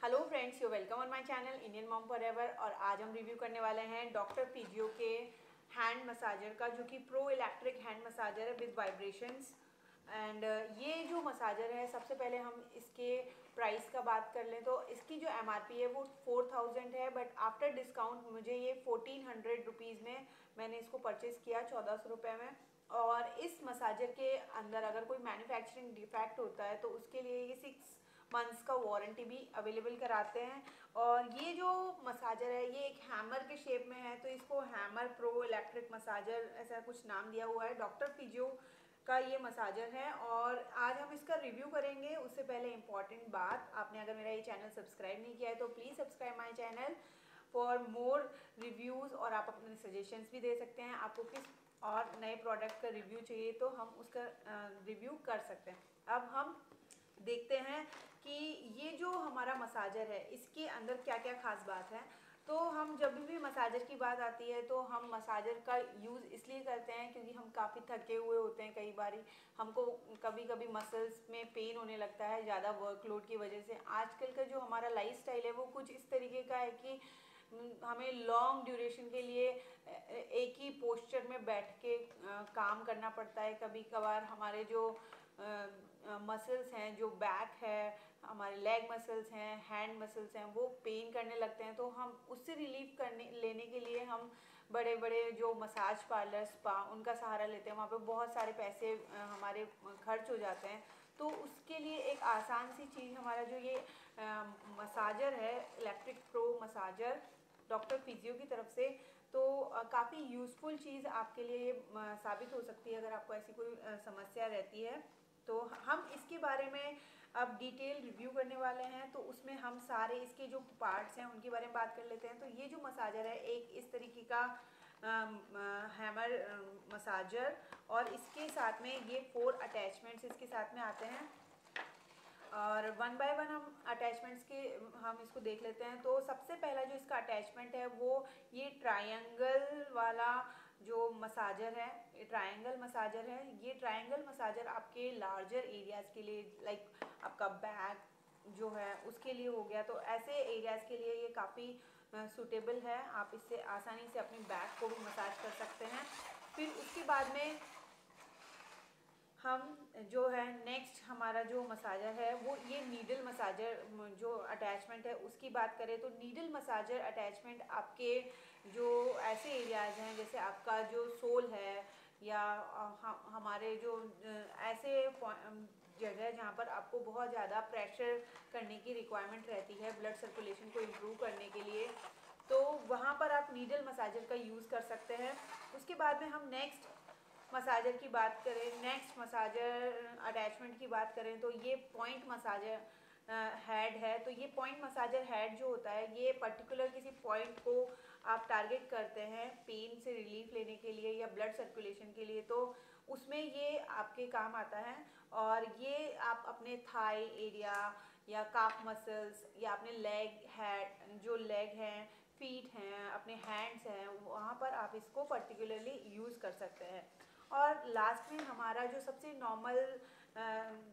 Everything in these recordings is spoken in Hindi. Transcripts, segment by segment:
Hello friends, you welcome on my channel Indian mom forever. और आज हम रिव्यू करने वाले हैं डॉक्टर पीजियो के हैंड मसाजर का, जो कि प्रो इलेक्ट्रिक हैंड मसाजर है विद वाइब्रेशंस। एंड ये जो मसाजर है, सबसे पहले हम इसके प्राइस का बात कर लें तो इसकी जो एमआरपी है वो 4000 है, बट आफ्टर डिस्काउंट मुझे ये 1400 रुपीज़ में मैंने इसको परचेज़ किया, 1400 रुपये में। और इस मसाजर के अंदर अगर कोई मैन्युफैक्चरिंग डिफेक्ट होता है तो उसके लिए ये 6 मंथ्स का वारंटी भी अवेलेबल कराते हैं। और ये जो मसाजर है ये एक हैमर के शेप में है, तो इसको हैमर प्रो इलेक्ट्रिक मसाजर ऐसा कुछ नाम दिया हुआ है। डॉक्टर पीजियो का ये मसाजर है और आज हम इसका रिव्यू करेंगे। उससे पहले इंपॉर्टेंट बात, आपने अगर मेरा ये चैनल सब्सक्राइब नहीं किया है तो please subscribe my channel for more reviews. और आप अपने सजेशंस भी दे सकते हैं, आपको किस और नए प्रोडक्ट का रिव्यू चाहिए तो हम उसका रिव्यू कर सकते हैं। अब हम देखते हैं कि ये जो हमारा मसाजर है इसके अंदर क्या क्या खास बात है। तो हम जब भी मसाजर की बात आती है तो हम मसाजर का यूज़ इसलिए करते हैं क्योंकि हम काफ़ी थके हुए होते हैं। कई बार हमको कभी कभी मसल्स में पेन होने लगता है ज़्यादा वर्कलोड की वजह से। आजकल का जो हमारा लाइफस्टाइल है वो कुछ इस तरीके का है कि हमें लॉन्ग ड्यूरेशन के लिए एक ही पोस्चर में बैठ के काम करना पड़ता है। कभी कभार हमारे जो मसल्स हैं, जो बैक है, हमारे लेग मसल्स हैं, हैंड मसल्स हैं, वो पेन करने लगते हैं। तो हम उससे रिलीफ करने लेने के लिए हम बड़े बड़े जो मसाज पार्लर, स्पा, उनका सहारा लेते हैं। वहाँ पे बहुत सारे पैसे हमारे खर्च हो जाते हैं। तो उसके लिए एक आसान सी चीज़ हमारा जो ये मसाजर है, electric pro massager doctor physio की तरफ से, तो काफ़ी यूज़फुल चीज़ आपके लिए साबित हो सकती है अगर आपको ऐसी कोई समस्या रहती है। तो हम इसके बारे में अब डिटेल रिव्यू करने वाले हैं, तो उसमें हम सारे इसके जो पार्ट्स हैं उनके बारे में बात कर लेते हैं। तो ये जो मसाजर है एक इस तरीके का हैमर मसाजर, और इसके साथ में ये 4 अटैचमेंट्स इसके साथ में आते हैं। और वन बाय वन हम अटैचमेंट्स के हम इसको देख लेते हैं। तो सबसे पहला जो इसका अटैचमेंट है वो ये ट्रायंगल वाला जो मसाजर है, ये ट्रायंगल मसाजर है। ये ट्रायंगल मसाजर आपके लार्जर एरियाज़ के लिए, लाइक आपका बैक जो है उसके लिए हो गया, तो ऐसे एरियाज़ के लिए ये काफ़ी सूटेबल है। आप इससे आसानी से अपनी बैक को भी मसाज कर सकते हैं। फिर उसके बाद में हम जो है नेक्स्ट हमारा जो मसाजर है वो ये नीडल मसाजर जो अटैचमेंट है उसकी बात करें तो नीडल मसाजर अटैचमेंट आपके जो ऐसे एरियाज़ हैं जैसे आपका जो सोल है, या हमारे जो ऐसे जगह जहाँ पर आपको बहुत ज़्यादा प्रेशर करने की रिक्वायरमेंट रहती है ब्लड सर्कुलेशन को इम्प्रूव करने के लिए, तो वहाँ पर आप नीडल मसाजर का यूज़ कर सकते हैं। उसके बाद में हम नेक्स्ट मसाजर की बात करें, नेक्स्ट मसाजर अटैचमेंट की बात करें तो ये पॉइंट मसाजर हेड है। तो ये पॉइंट मसाजर हेड जो होता है ये पर्टिकुलर किसी पॉइंट को आप टारगेट करते हैं पेन से रिलीफ लेने के लिए या ब्लड सर्कुलेशन के लिए, तो उसमें ये आपके काम आता है। और ये आप अपने थाई एरिया या काफ मसल्स या अपने लेग हेड जो लेग हैं, फीट हैं, अपने हैंड्स हैं, वहाँ पर आप इसको पर्टिकुलरली यूज़ कर सकते हैं। और लास्ट में हमारा जो सबसे नॉर्मल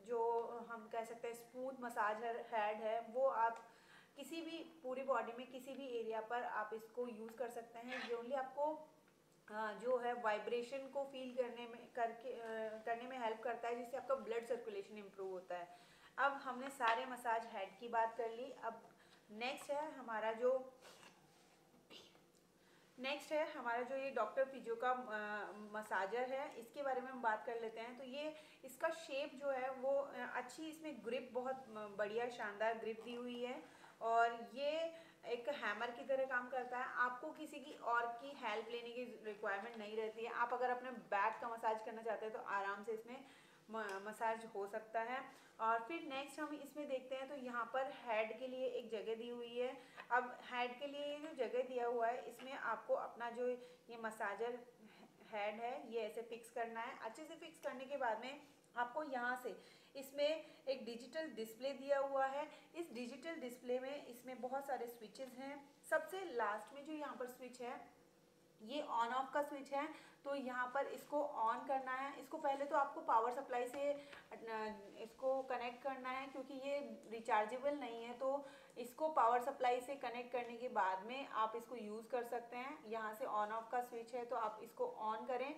जो हम कह सकते हैं स्मूथ मसाजर हेड है, वो आप किसी भी पूरी बॉडी में किसी भी एरिया पर आप इसको यूज़ कर सकते हैं। ये ओनली आपको जो है वाइब्रेशन को फील करने में हेल्प करता है, जिससे आपका ब्लड सर्कुलेशन इम्प्रूव होता है। अब हमने सारे मसाज हेड की बात कर ली। अब नेक्स्ट है हमारा जो ये डॉक्टर पीजो का मसाजर है, इसके बारे में हम बात कर लेते हैं। तो ये इसका शेप जो है वो अच्छी, इसमें ग्रिप बहुत बढ़िया शानदार ग्रिप दी हुई है, और ये एक हैमर की तरह काम करता है। आपको किसी की और की हेल्प लेने की रिक्वायरमेंट नहीं रहती है। आप अगर अपने बैक का मसाज करना चाहते हैं तो आराम से इसमें मसाज हो सकता है। और फिर नेक्स्ट हम इसमें देखते हैं तो यहाँ पर हेड के लिए एक जगह दी हुई है। अब हेड के लिए जो जगह दिया हुआ है इसमें आपको अपना जो ये मसाजर हेड है ये ऐसे फिक्स करना है। अच्छे से फिक्स करने के बाद में आपको यहाँ से इसमें एक डिजिटल डिस्प्ले दिया हुआ है। इस डिजिटल डिस्प्ले में इसमें बहुत सारे स्विचेस हैं। सबसे लास्ट में जो यहाँ पर स्विच है ये ऑन ऑफ का स्विच है। तो यहाँ पर इसको ऑन करना है। इसको पहले तो आपको पावर सप्लाई से इसको कनेक्ट करना है, क्योंकि ये रिचार्जेबल नहीं है, तो इसको पावर सप्लाई से कनेक्ट करने के बाद में आप इसको यूज़ कर सकते हैं। यहाँ से ऑन ऑफ का स्विच है तो आप इसको ऑन करें।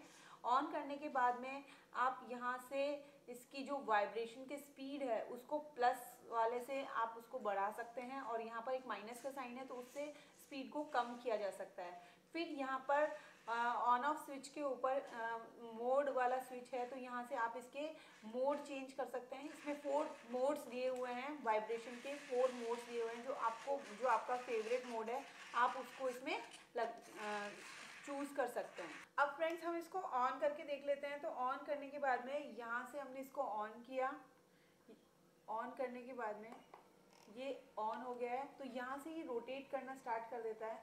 ऑन करने के बाद में आप यहाँ से इसकी जो वाइब्रेशन की स्पीड है उसको प्लस वाले से आप उसको बढ़ा सकते हैं, और यहाँ पर एक माइनस का साइन है तो उससे स्पीड को कम किया जा सकता है। फिर यहाँ पर ऑन ऑफ स्विच के ऊपर मोड वाला स्विच है तो यहाँ से आप इसके मोड चेंज कर सकते हैं। इसमें 4 मोड्स दिए हुए हैं, वाइब्रेशन के 4 मोड्स दिए हुए हैं। जो आपका फेवरेट मोड है आप उसको इसमें चूज़ कर सकते हैं। अब फ्रेंड्स हम इसको ऑन करके देख लेते हैं। तो ऑन करने के बाद में यहाँ से हमने इसको ऑन किया। ऑन करने के बाद में ये ऑन हो गया है तो यहाँ से ये रोटेट करना स्टार्ट कर देता है,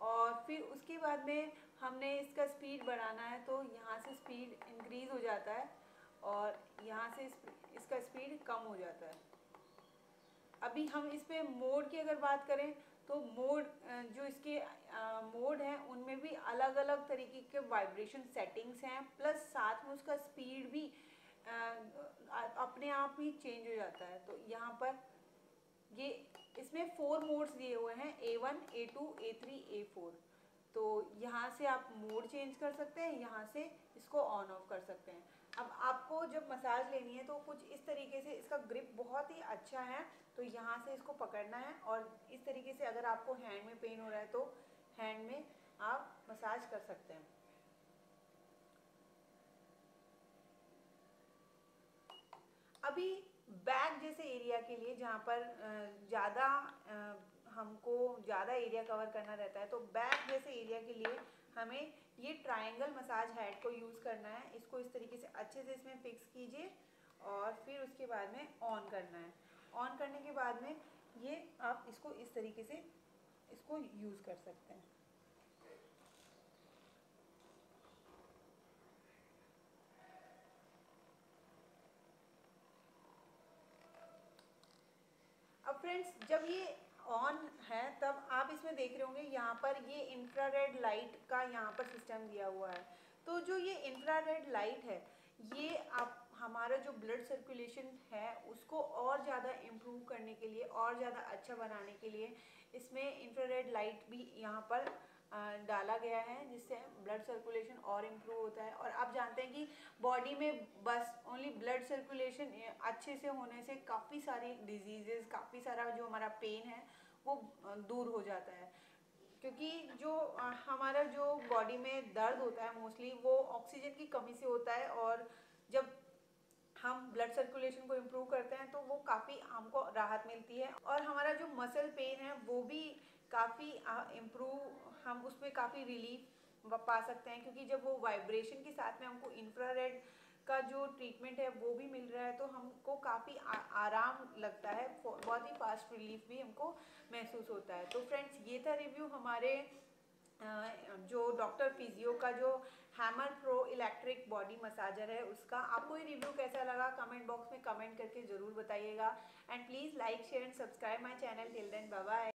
और फिर उसके बाद में हमने इसका स्पीड बढ़ाना है तो यहाँ से स्पीड इंक्रीज़ हो जाता है और यहाँ से इसका स्पीड कम हो जाता है। अभी हम इस पे मोड की अगर बात करें तो मोड जो इसके मोड हैं उनमें भी अलग अलग तरीके के वाइब्रेशन सेटिंग्स हैं, प्लस साथ में उसका स्पीड भी अपने आप ही चेंज हो जाता है। तो यहाँ पर ये इसमें 4 मोड्स दिए हुए हैं, A1, A2, A3, A4। तो यहाँ से आप मोड चेंज कर सकते हैं, यहाँ से इसको ऑन ऑफ कर सकते हैं। अब आपको जब मसाज लेनी है तो कुछ इस तरीके से, इसका ग्रिप बहुत ही अच्छा है तो यहाँ से इसको पकड़ना है, और इस तरीके से अगर आपको हैंड में पेन हो रहा है तो हैंड में आप मसाज कर सकते हैं। अभी बैक जैसे एरिया के लिए जहाँ पर हमको ज़्यादा एरिया कवर करना रहता है, तो बैक जैसे एरिया के लिए हमें ये ट्रायंगल मसाज हेड को यूज़ करना है। इसको इस तरीके से अच्छे से इसमें फिक्स कीजिए और फिर उसके बाद में ऑन करना है। ऑन करने के बाद में ये आप इसको इस तरीके से इसको यूज़ कर सकते हैं। अब फ्रेंड्स जब ये ऑन है तब आप इसमें देख रहे होंगे यहाँ पर ये इंफ्रारेड लाइट का यहाँ पर सिस्टम दिया हुआ है। तो जो ये इंफ्रारेड लाइट है ये आप हमारा जो ब्लड सर्कुलेशन है उसको और ज़्यादा इम्प्रूव करने के लिए, और ज़्यादा अच्छा बनाने के लिए इसमें इंफ्रारेड लाइट भी यहाँ पर डाला गया है, जिससे ब्लड सर्कुलेशन और इम्प्रूव होता है। और आप जानते हैं कि बॉडी में बस ओनली ब्लड सर्कुलेशन अच्छे से होने से काफ़ी सारी डिजीजेस, काफ़ी सारा जो हमारा पेन है वो दूर हो जाता है। क्योंकि जो हमारा जो बॉडी में दर्द होता है मोस्टली वो ऑक्सीजन की कमी से होता है, और जब हम ब्लड सर्कुलेशन को इम्प्रूव करते हैं तो वो काफ़ी हमको राहत मिलती है, और हमारा जो मसल पेन है वो भी काफ़ी इम्प्रूव, हम उसमें काफ़ी रिलीफ पा सकते हैं। क्योंकि जब वो वाइब्रेशन के साथ में हमको इंफ्रारेड का जो ट्रीटमेंट है वो भी मिल रहा है तो हमको काफ़ी आराम लगता है, बहुत ही फास्ट रिलीफ भी हमको महसूस होता है। तो फ्रेंड्स ये था रिव्यू हमारे जो डॉक्टर फिजियो का जो hammer pro electric body massager है उसका। आपको ये रिव्यू कैसा लगा कमेंट बॉक्स में कमेंट करके ज़रूर बताइएगा, and please like share and subscribe my channel. Till then bye bye.